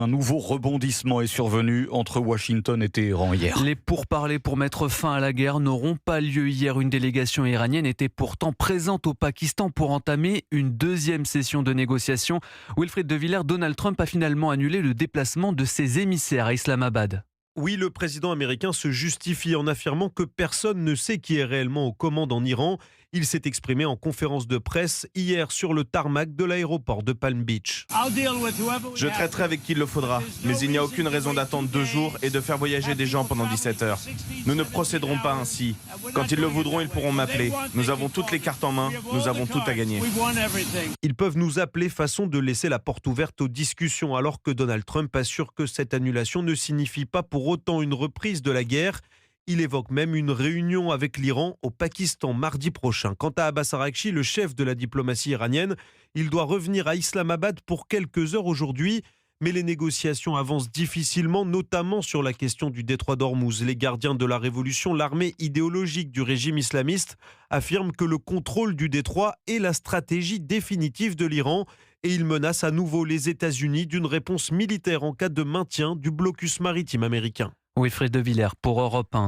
Un nouveau rebondissement est survenu entre Washington et Téhéran hier. Les pourparlers pour mettre fin à la guerre n'auront pas lieu hier. Une délégation iranienne était pourtant présente au Pakistan pour entamer une deuxième session de négociation. Wilfried de Villers, Donald Trump a finalement annulé le déplacement de ses émissaires à Islamabad. Oui, le président américain se justifie en affirmant que personne ne sait qui est réellement aux commandes en Iran. Il s'est exprimé en conférence de presse hier sur le tarmac de l'aéroport de Palm Beach. Je traiterai avec qui il le faudra, mais il n'y a aucune raison d'attendre 2 jours et de faire voyager des gens pendant 17 heures. Nous ne procéderons pas ainsi. Quand ils le voudront, ils pourront m'appeler. Nous avons toutes les cartes en main, nous avons tout à gagner. Ils peuvent nous appeler, façon de laisser la porte ouverte aux discussions, alors que Donald Trump assure que cette annulation ne signifie pas pour autant une reprise de la guerre. Il évoque même une réunion avec l'Iran au Pakistan mardi prochain. Quant à Abbas Araghchi, le chef de la diplomatie iranienne, il doit revenir à Islamabad pour quelques heures aujourd'hui. Mais les négociations avancent difficilement, notamment sur la question du détroit d'Ormuz. Les gardiens de la révolution, l'armée idéologique du régime islamiste, affirment que le contrôle du détroit est la stratégie définitive de l'Iran. Et ils menacent à nouveau les États-Unis d'une réponse militaire en cas de maintien du blocus maritime américain. Wilfried de Villers pour Europe 1.